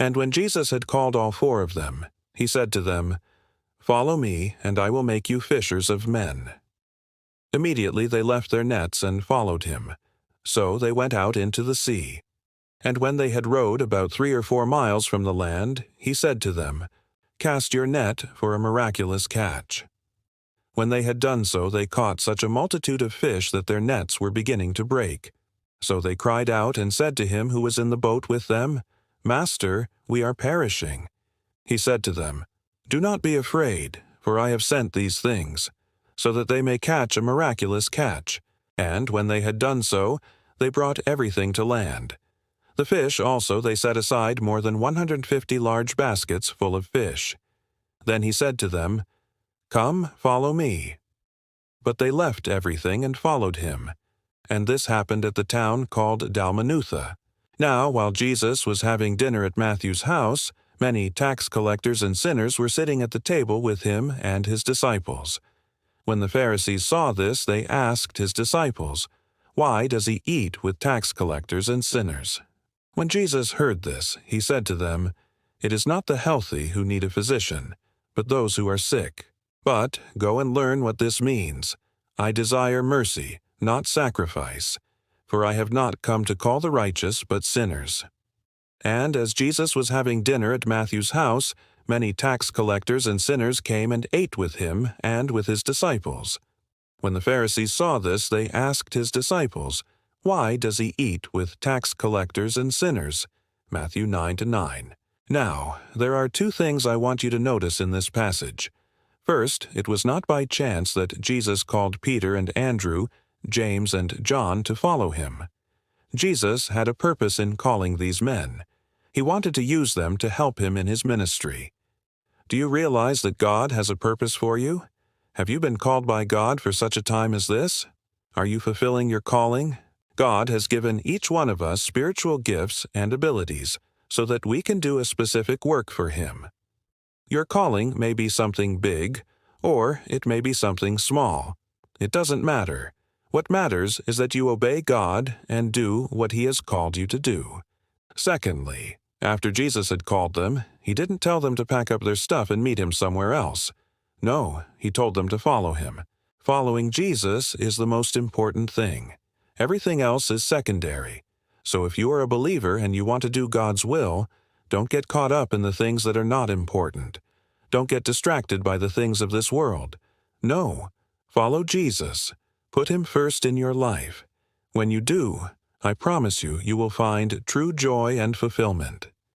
And when Jesus had called all 4 of them, he said to them, "Follow me, and I will make you fishers of men." Immediately they left their nets and followed him. So they went out into the sea. And when they had rowed about 3 or 4 miles from the land, he said to them, "Cast your net for a miraculous catch." When they had done so, they caught such a multitude of fish that their nets were beginning to break. So they cried out and said to him who was in the boat with them, "Master, we are perishing." He said to them, "Do not be afraid, for I have sent these things, so that they may catch a miraculous catch." And when they had done so, they brought everything to land. The fish also they set aside more than 150 large baskets full of fish. Then he said to them, "Come, follow me." But they left everything and followed him. And this happened at the town called Dalmanutha. Now, while Jesus was having dinner at Matthew's house, many tax collectors and sinners were sitting at the table with him and his disciples. When the Pharisees saw this, they asked his disciples, "Why does he eat with tax collectors and sinners?" When Jesus heard this, he said to them, "It is not the healthy who need a physician, but those who are sick. But go and learn what this means. I desire mercy, not sacrifice, for I have not come to call the righteous but sinners." And as Jesus was having dinner at Matthew's house, many tax collectors and sinners came and ate with him and with his disciples. When the Pharisees saw this, they asked his disciples, "Why does he eat with tax collectors and sinners?" Matthew 9-9. Now, there are 2 things I want you to notice in this passage. First, it was not by chance that Jesus called Peter and Andrew, James and John to follow him. Jesus had a purpose in calling these men. He wanted to use them to help him in his ministry. Do you realize that God has a purpose for you? Have you been called by God for such a time as this? Are you fulfilling your calling? God has given each one of us spiritual gifts and abilities so that we can do a specific work for Him. Your calling may be something big, or it may be something small. It doesn't matter. What matters is that you obey God and do what He has called you to do. Secondly, after Jesus had called them, He didn't tell them to pack up their stuff and meet Him somewhere else. No, He told them to follow Him. Following Jesus is the most important thing. Everything else is secondary. So if you are a believer and you want to do God's will, don't get caught up in the things that are not important. Don't get distracted by the things of this world. No, follow Jesus. Put Him first in your life. When you do, I promise you, you will find true joy and fulfillment.